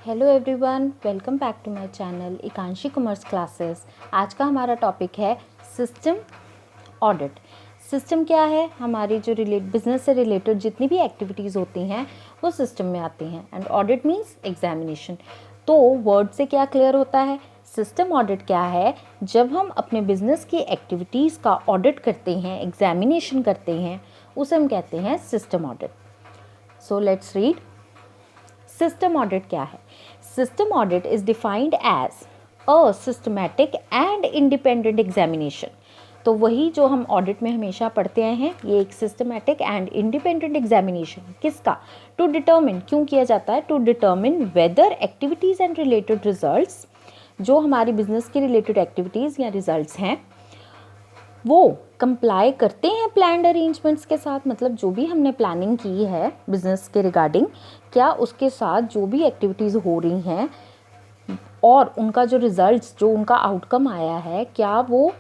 Hello everyone, welcome back to my channel Ekanshi commerce classes. आज का हमारा टॉपिक है सिस्टम ऑडिट। सिस्टम क्या है? हमारी जो बिजनेस से रिलेटेड जितनी भी एक्टिविटीज़ होती हैं वो सिस्टम में आती हैं। And audit means examination. तो वर्ड से क्या क्लियर होता है? सिस्टम ऑडिट क्या है? जब हम अपने बिजनेस की एक्टिविटीज़ का ऑडिट करते हैं, एग्जामिनेशन करते हैं, उसे हम कहते हैं system audit. So let's read. System audit क्या है? System audit is defined as a systematic and independent examination. तो वही जो हम ऑडिट में हमेशा पढ़ते आए हैं, ये एक सिस्टमैटिक एंड इंडिपेंडेंट एग्जामिनेशन। किसका? To determine. क्यों किया जाता है? To determine whether activities and related results, जो हमारी बिजनेस की रिलेटेड एक्टिविटीज़ या रिजल्ट्स हैं वो कंप्लाई करते हैं प्लान्ड अरेंजमेंट्स के साथ। मतलब जो भी हमने प्लानिंग की है बिजनेस के रिगार्डिंग, क्या उसके साथ जो भी एक्टिविटीज़ हो रही हैं और उनका जो रिजल्ट्स, जो उनका आउटकम आया है, क्या वो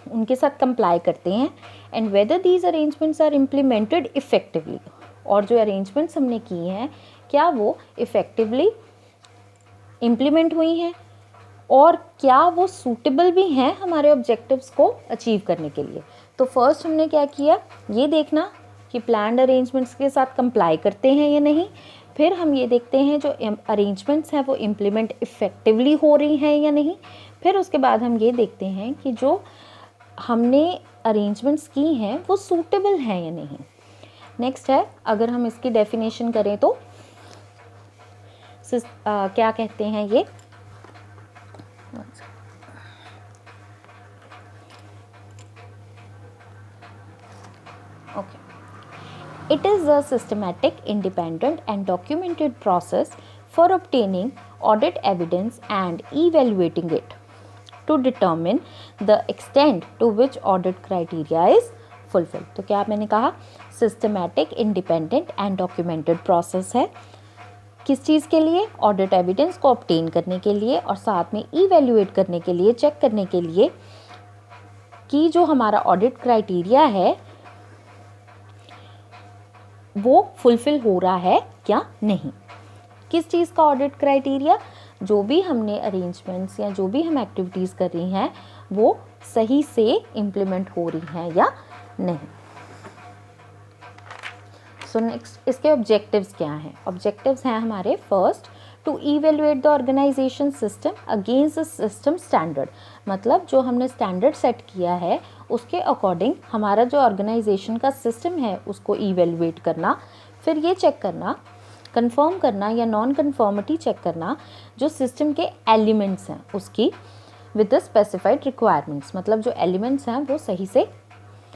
उनके साथ कंप्लाई करते हैं। And whether these arrangements are implemented effectively, और जो अरेंजमेंट्स हमने की हैं क्या वो इफ़ेक्टिवली इम्प्लीमेंट हुई हैं, और क्या वो सूटेबल भी हैं हमारे ऑब्जेक्टिव्स को अचीव करने के लिए। तो फर्स्ट हमने क्या किया, ये देखना कि प्लान्ड अरेंजमेंट्स के साथ कंप्लाई करते हैं या नहीं। फिर हम ये देखते हैं जो अरेंजमेंट्स हैं वो इम्प्लीमेंट इफ़ेक्टिवली हो रही हैं या नहीं। फिर उसके बाद हम ये देखते हैं कि जो हमने अरेंजमेंट्स की हैं वो सूटेबल हैं या नहीं। नेक्स्ट है, अगर हम इसकी डेफिनेशन करें तो क्या कहते हैं ये? Okay. It is a systematic, independent and documented process for obtaining audit evidence and evaluating it to determine the extent to which audit criteria is fulfilled. तो क्या मैंने कहा? Systematic, independent and documented process है। किस चीज़ के लिए? Audit evidence को obtain करने के लिए, और साथ में इवेल्युएट करने के लिए, चेक करने के लिए कि जो हमारा ऑडिट क्राइटेरिया है वो फुलफिल हो रहा है या नहीं। किस चीज़ का ऑडिट क्राइटेरिया? जो भी हमने अरेंजमेंट्स या जो भी हम एक्टिविटीज़ कर रही हैं वो सही से इम्प्लीमेंट हो रही हैं या नहीं। सो नेक्स्ट, इसके ऑब्जेक्टिव्स क्या हैं? ऑब्जेक्टिव्स हैं हमारे, first, to evaluate the organisation system against the system standard. मतलब जो हमने स्टैंडर्ड सेट किया है उसके अकॉर्डिंग हमारा जो ऑर्गेनाइजेशन का सिस्टम है उसको इवेल्युएट करना। फिर ये चेक करना, कंफर्म करना या नॉन कंफर्मिटी चेक करना जो सिस्टम के एलिमेंट्स हैं उसकी विद द स्पेसिफाइड रिक्वायरमेंट्स। मतलब जो एलिमेंट्स हैं वो सही से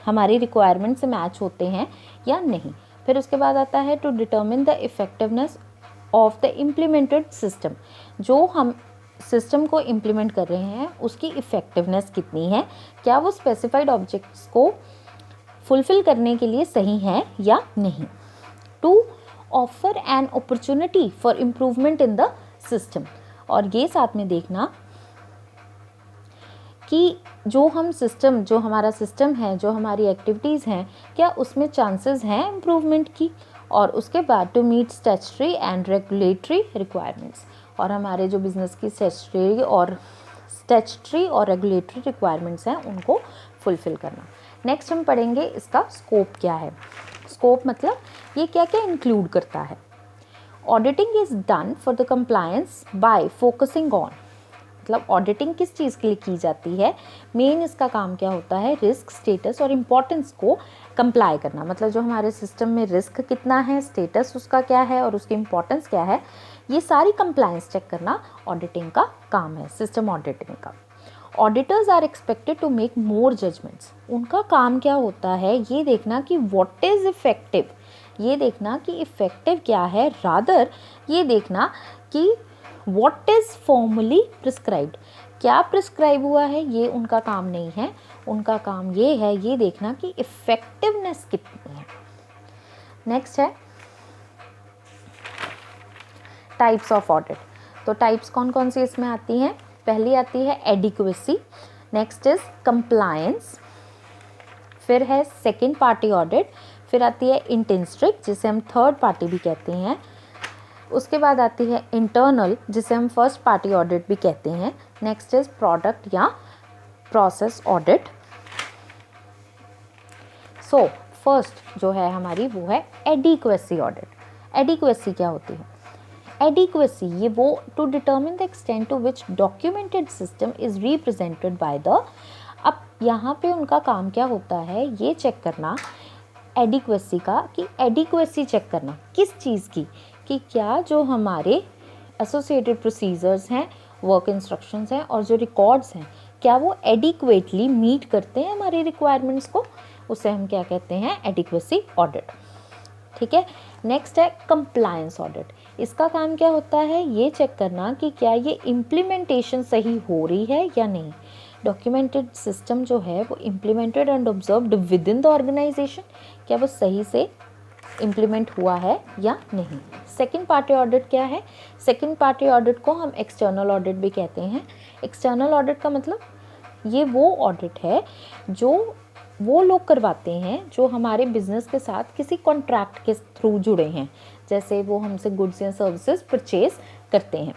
हमारी रिक्वायरमेंट से मैच होते हैं या नहीं। फिर उसके बाद आता है to determine the effectiveness of the implemented system. जो हम सिस्टम को इम्प्लीमेंट कर रहे हैं उसकी इफ़ेक्टिवनेस कितनी है, क्या वो स्पेसिफाइड ऑब्जेक्ट्स को फुलफिल करने के लिए सही हैं या नहीं। To offer an opportunity for improvement in the system, और ये साथ में देखना कि जो हमारा सिस्टम है, जो हमारी एक्टिविटीज़ हैं, क्या उसमें चांसेस हैं इम्प्रूवमेंट की। और उसके बाद to meet statutory and regulatory requirements, और हमारे जो बिज़नेस की स्टैट्यूटरी और रेगुलेटरी रिक्वायरमेंट्स हैं उनको फुलफ़िल करना। नेक्स्ट हम पढ़ेंगे इसका स्कोप क्या है। स्कोप मतलब ये क्या क्या इंक्लूड करता है। Auditing is done for the compliance bye focusing on. मतलब ऑडिटिंग किस चीज़ के लिए की जाती है? मेन इसका काम क्या होता है? रिस्क, स्टेटस और इम्पोर्टेंस को कंप्लाई करना। मतलब जो हमारे सिस्टम में रिस्क कितना है, स्टेटस उसका क्या है और उसकी इम्पोर्टेंस क्या है, ये सारी कंप्लायंस चेक करना ऑडिटिंग का काम है, सिस्टम ऑडिटिंग का। Auditors are expected to make more judgements. उनका काम क्या होता है? ये देखना कि व्हाट इज़ इफेक्टिव, ये देखना कि इफेक्टिव क्या है, रादर ये देखना कि व्हाट इज़ फॉर्मली प्रिस्क्राइब्ड, क्या प्रिस्क्राइब हुआ है, ये उनका काम नहीं है। उनका काम ये है ये देखना कि इफ़ेक्टिवनेस कितनी है। नेक्स्ट है टाइप्स ऑफ ऑडिट। तो टाइप्स कौन कौन सी इसमें आती हैं? पहली आती है एडिक्वेसी, नेक्स्ट इज कंप्लायंस, फिर है सेकेंड पार्टी ऑडिट, फिर आती है इंटेंसिटी जिसे हम थर्ड पार्टी भी कहते हैं, उसके बाद आती है इंटरनल, जिसे हम फर्स्ट पार्टी ऑडिट भी कहते हैं। नेक्स्ट इज प्रोडक्ट या प्रोसेस ऑडिट। सो फर्स्ट जो है हमारी वो है एडिक्वेसी ऑडिट। एडिक्वेसी क्या होती है? एडिक्वेसी ये वो to determine the extent to which documented system is represented by the. अब यहाँ पे उनका काम क्या होता है, ये चेक करना एडिक्वेसी का, कि एडिक्वेसी चेक करना किस चीज़ की, कि क्या जो हमारे एसोसिएटेड प्रोसीजर्स हैं, वर्क इंस्ट्रक्शंस हैं और जो रिकॉर्ड्स हैं, क्या वो एडिक्वेटली मीट करते हैं हमारी रिक्वायरमेंट्स को, उसे हम क्या कहते हैं? Adequacy audit. ठीक है। नेक्स्ट है कंप्लायंस ऑडिट। इसका काम क्या होता है? ये चेक करना कि क्या ये इम्प्लीमेंटेशन सही हो रही है या नहीं। डॉक्यूमेंटेड सिस्टम जो है वो implemented and observed within the organisation, क्या वो सही से इम्प्लीमेंट हुआ है या नहीं। सेकंड पार्टी ऑडिट क्या है? सेकंड पार्टी ऑडिट को हम एक्सटर्नल ऑडिट भी कहते हैं। एक्सटर्नल ऑडिट का मतलब ये वो ऑडिट है जो वो लोग करवाते हैं जो हमारे बिजनेस के साथ किसी कॉन्ट्रैक्ट के थ्रू जुड़े हैं, जैसे वो हमसे गुड्स या सर्विसेज परचेज करते हैं।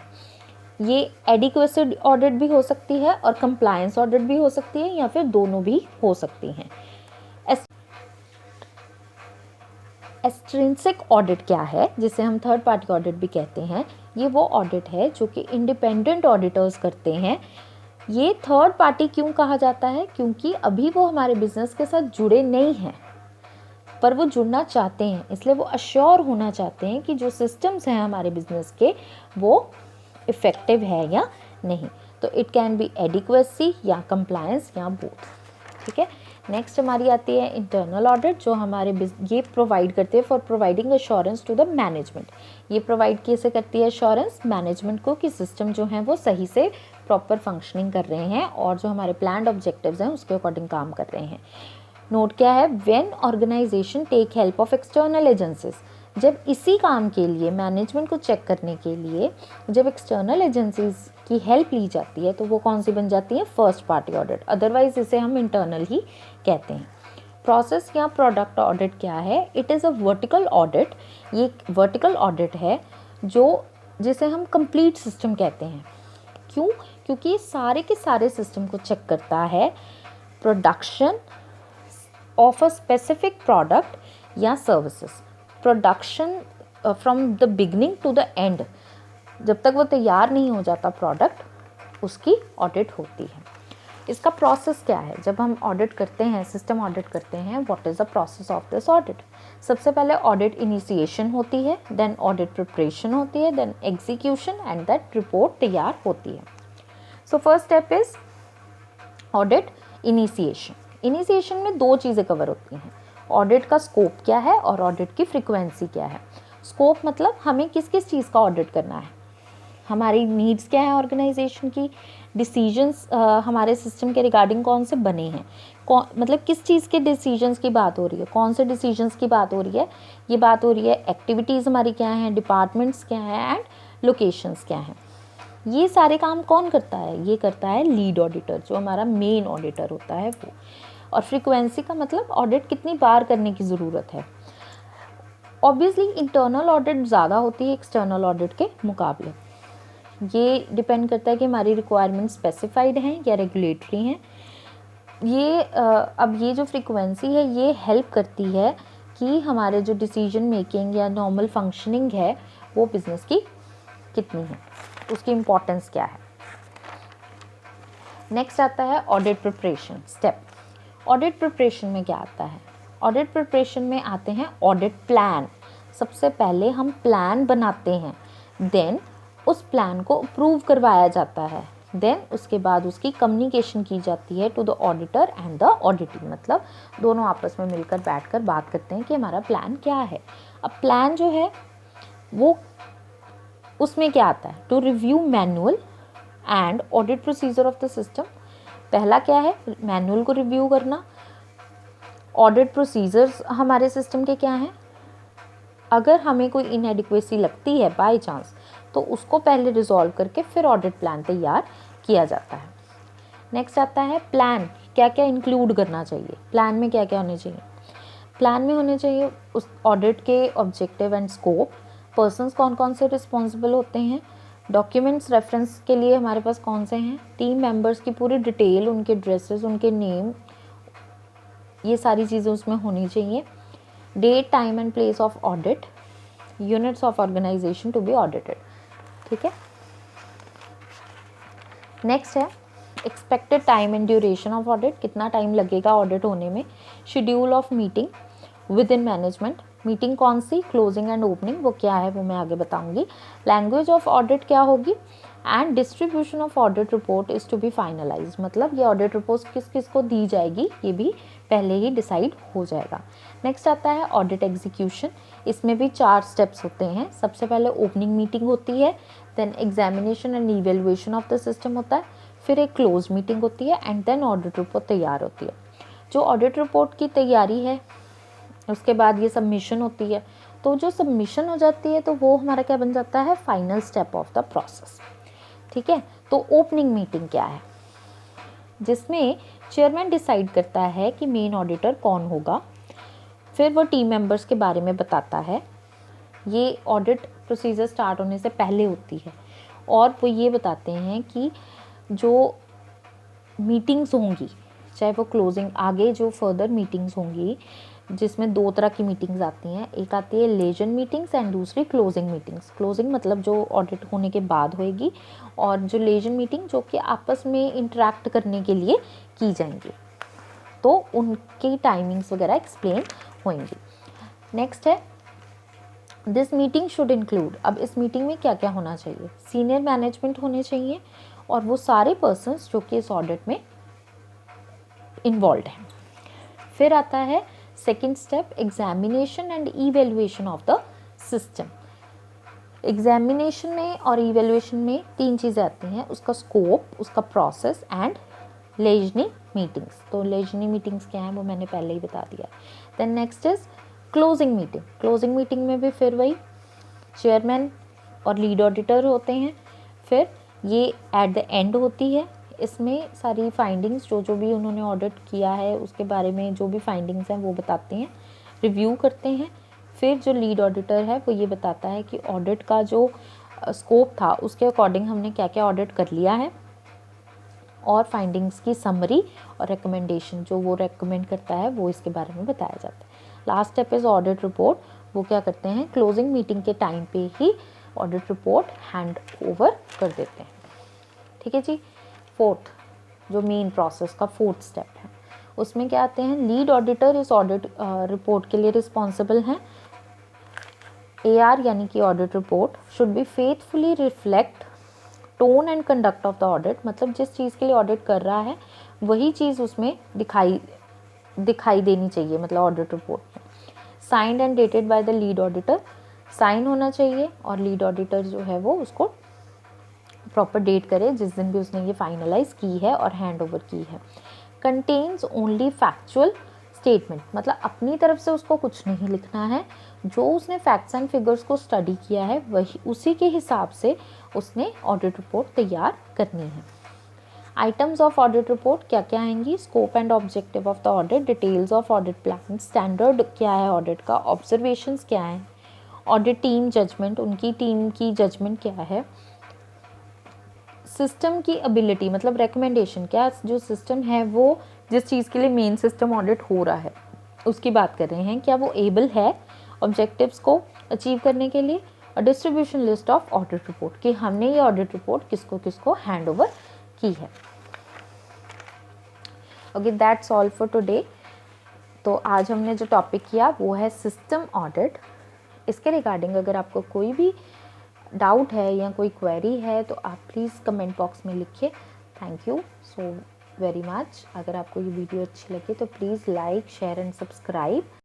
ये एडिक्वेसी ऑडिट भी हो सकती है और कंप्लायंस ऑडिट भी हो सकती है, या फिर दोनों भी हो सकती हैं। एक्सट्रिंसिक ऑडिट क्या है, जिसे हम थर्ड पार्टी ऑडिट भी कहते हैं? ये वो ऑडिट है जो कि इंडिपेंडेंट ऑडिटर्स करते हैं। ये थर्ड पार्टी क्यों कहा जाता है? क्योंकि अभी वो हमारे बिजनेस के साथ जुड़े नहीं हैं, पर वो जुड़ना चाहते हैं, इसलिए वो अश्योर होना चाहते हैं कि जो सिस्टम्स हैं हमारे बिजनेस के वो इफ़ेक्टिव है या नहीं। तो इट कैन बी एडिक्वेसी या कंप्लायंस या बोथ। ठीक है। नेक्स्ट हमारी आती है इंटरनल ऑडिट, जो हमारे ये प्रोवाइड करती है for providing assurance to the management. ये प्रोवाइड कैसे करती है अश्योरेंस मैनेजमेंट को कि सिस्टम जो है वो सही से प्रॉपर फंक्शनिंग कर रहे हैं और जो हमारे प्लान्ड ऑब्जेक्टिव्स हैं उसके अकॉर्डिंग काम कर रहे हैं। नोट क्या है? When organisation take help of external agencies, जब इसी काम के लिए मैनेजमेंट को चेक करने के लिए जब एक्सटर्नल एजेंसीज की हेल्प ली जाती है तो वो कौन सी बन जाती है? First party audit. अदरवाइज इसे हम इंटरनल ही कहते हैं। प्रोसेस या प्रोडक्ट ऑडिट क्या है? It is a vertical audit. ये वर्टिकल ऑडिट है जिसे हम कंप्लीट सिस्टम कहते हैं। क्यों? क्योंकि ये सारे के सारे सिस्टम को चेक करता है। Production of a specific product या services, production from the beginning to the end, जब तक वो तैयार नहीं हो जाता प्रोडक्ट, उसकी ऑडिट होती है। इसका प्रोसेस क्या है? जब हम ऑडिट करते हैं, सिस्टम ऑडिट करते हैं, what is the process of this audit? सबसे पहले ऑडिट इनिशिएशन होती है, देन ऑडिट प्रिपरेशन होती है, then execution and that report तैयार होती है। So first step is audit initiation. Initiation में दो चीज़ें कवर होती हैं, ऑडिट का स्कोप क्या है और ऑडिट की फ्रीक्वेंसी क्या है। स्कोप मतलब हमें किस किस चीज़ का ऑडिट करना है, हमारी नीड्स क्या है ऑर्गेनाइजेशन की, डिसीजंस हमारे सिस्टम के रिगार्डिंग कौन से बने हैं, मतलब किस चीज़ के डिसीजंस की बात हो रही है, कौन से डिसीजंस की बात हो रही है, ये बात हो रही है एक्टिविटीज़ हमारी क्या हैं, डिपार्टमेंट्स क्या हैं एंड लोकेशंस क्या हैं। ये सारे काम कौन करता है? ये करता है लीड ऑडिटर, जो हमारा मेन ऑडिटर होता है वो। और फ्रीक्वेंसी का मतलब ऑडिट कितनी बार करने की ज़रूरत है। ऑब्वियसली इंटरनल ऑडिट ज़्यादा होती है एक्सटर्नल ऑडिट के मुकाबले। ये डिपेंड करता है कि हमारी रिक्वायरमेंट स्पेसिफाइड हैं या रेगुलेटरी हैं। अब ये जो फ्रीक्वेंसी है ये हेल्प करती है कि हमारे जो डिसीजन मेकिंग या नॉर्मल फंक्शनिंग है वो बिज़नेस की कितनी है, उसकी इम्पोर्टेंस क्या है। नेक्स्ट आता है audit preparation step. Audit preparation में क्या आता है? ऑडिट प्रिपरेशन में आते हैं ऑडिट प्लान। सबसे पहले हम प्लान बनाते हैं, देन उस प्लान को अप्रूव करवाया जाता है, देन उसके बाद उसकी कम्युनिकेशन की जाती है to the auditor and the auditing, मतलब दोनों आपस में मिलकर बैठकर बात करते हैं कि हमारा प्लान क्या है। अब प्लान जो है वो उसमें क्या आता है? To review manual and audit procedure of the system. पहला क्या है? मैनुअल को रिव्यू करना। ऑडिट प्रोसीजर्स हमारे सिस्टम के क्या हैं? अगर हमें कोई इनएडिक्वेसी लगती है बाय चांस तो उसको पहले रिजॉल्व करके फिर ऑडिट प्लान तैयार किया जाता है। नेक्स्ट आता है प्लान, क्या क्या इंक्लूड करना चाहिए, प्लान में क्या क्या होने चाहिए। प्लान में होने चाहिए उस ऑडिट के ऑब्जेक्टिव एंड स्कोप, पर्सन्स कौन कौन से रिस्पॉन्सिबल होते हैं, डॉक्यूमेंट्स रेफरेंस के लिए हमारे पास कौन से हैं, टीम मेंबर्स की पूरी डिटेल, उनके ड्रेसेस, उनके नेम, ये सारी चीज़ें उसमें होनी चाहिए, date time and place of audit, units of organisation to be audited. ठीक है, नेक्स्ट है expected time and duration of audit, कितना टाइम लगेगा ऑडिट होने में, schedule of meeting within management, meeting कौन सी, क्लोजिंग एंड ओपनिंग वो क्या है वो मैं आगे बताऊंगी, लैंग्वेज ऑफ ऑडिट क्या होगी, and distribution of audit report is to be finalise, मतलब ये ऑडिट रिपोर्ट किस किस को दी जाएगी ये भी पहले ही डिसाइड हो जाएगा। नेक्स्ट आता है ऑडिट एग्जीक्यूशन, इसमें भी 4 स्टेप्स होते हैं। सबसे पहले ओपनिंग मीटिंग होती है, then examination and evaluation of the system होता है, फिर एक क्लोज मीटिंग होती है एंड देन ऑडिट रिपोर्ट तैयार होती है। जो ऑडिट रिपोर्ट की तैयारी है उसके बाद ये सबमिशन होती है, तो जो सबमिशन हो जाती है तो वो हमारा क्या बन जाता है, final step of the process. ठीक है, तो ओपनिंग मीटिंग क्या है, जिसमें चेयरमैन डिसाइड करता है कि मेन ऑडिटर कौन होगा, फिर वो टीम मेंबर्स के बारे में बताता है, ये ऑडिट प्रोसीजर स्टार्ट होने से पहले होती है, और वो ये बताते हैं कि जो मीटिंग्स होंगी, चाहे वो क्लोजिंग, आगे जो फर्दर मीटिंग्स होंगी, जिसमें 2 तरह की मीटिंग्स आती हैं, एक आती है लेजन मीटिंग्स एंड दूसरी क्लोजिंग मीटिंग्स। क्लोजिंग मतलब जो ऑडिट होने के बाद होएगी, और जो लेजन मीटिंग जो कि आपस में इंटरेक्ट करने के लिए की जाएंगी, तो उनकी टाइमिंग्स वगैरह एक्सप्लेन होंगी। नेक्स्ट है दिस मीटिंग शुड इंक्लूड, अब इस मीटिंग में क्या क्या होना चाहिए, सीनियर मैनेजमेंट होने चाहिए और वो सारे पर्सन्स जो कि इस ऑडिट में इन्वॉल्व हैं। फिर आता है second step, examination and evaluation of the system. Examination में और इवेल्युएशन में 3 चीज़ें आती हैं, उसका स्कोप, उसका प्रोसेस एंड लेजनी मीटिंग्स। तो लेजनी मीटिंग्स क्या हैं वो मैंने पहले ही बता दिया। Then next is closing meeting. Closing meeting में भी फिर वही चेयरमैन और लीड ऑडिटर होते हैं, फिर ये एट द एंड होती है, इसमें सारी फाइंडिंग्स जो भी उन्होंने ऑडिट किया है उसके बारे में जो भी फाइंडिंग्स हैं वो बताते हैं, रिव्यू करते हैं। फिर जो लीड ऑडिटर है वो ये बताता है कि ऑडिट का जो स्कोप था उसके अकॉर्डिंग हमने क्या क्या ऑडिट कर लिया है, और फाइंडिंग्स की समरी और रिकमेंडेशन जो वो रेकमेंड करता है वो इसके बारे में बताया जाता है। Last step is audit report, वो क्या करते हैं, क्लोजिंग मीटिंग के टाइम पे ही ऑडिट रिपोर्ट हैंड ओवर कर देते हैं। ठीक है जी। फोर्थ जो मेन प्रोसेस का 4th स्टेप है, उसमें क्या आते हैं, लीड ऑडिटर इस ऑडिट रिपोर्ट के लिए रिस्पॉन्सिबल हैं। AR यानी कि audit report should be faithfully reflect tone and conduct of the audit, मतलब जिस चीज़ के लिए ऑडिट कर रहा है वही चीज़ उसमें दिखाई देनी चाहिए, मतलब ऑडिट रिपोर्ट में। Signed and dated by the lead auditor, sign होना चाहिए और लीड ऑडिटर जो है वो उसको प्रॉपर डेट करे जिस दिन भी उसने ये फाइनलाइज की है और हैंड ओवर की है। कंटेन्स ओनली फैक्चुअल स्टेटमेंट, मतलब अपनी तरफ से उसको कुछ नहीं लिखना है, जो उसने फैक्ट्स एंड फिगर्स को स्टडी किया है वही उसी के हिसाब से उसने ऑडिट रिपोर्ट तैयार करनी है। आइटम्स ऑफ ऑडिट रिपोर्ट क्या क्या आएंगी, scope and objective of the audit, details of audit plan, standard क्या है ऑडिट का, ऑब्जर्वेशंस क्या है, ऑडिट टीम जजमेंट, उनकी टीम की जजमेंट क्या है, सिस्टम की एबिलिटी मतलब रिकमेंडेशन, क्या जो सिस्टम है वो जिस चीज़ के लिए मेन सिस्टम ऑडिट हो रहा है उसकी बात कर रहे हैं, क्या वो एबल है ऑब्जेक्टिव्स को अचीव करने के लिए, और distribution list of audit report कि हमने ये ऑडिट रिपोर्ट किसको किसको हैंड ओवर की है। Okay, that's all for today. तो आज हमने जो टॉपिक किया वो है सिस्टम ऑडिट। इसके रिगार्डिंग अगर आपको कोई भी डाउट है या कोई क्वेरी है तो आप प्लीज़ कमेंट बॉक्स में लिखिए। Thank you so very much. अगर आपको ये वीडियो अच्छी लगे तो please like, share and subscribe.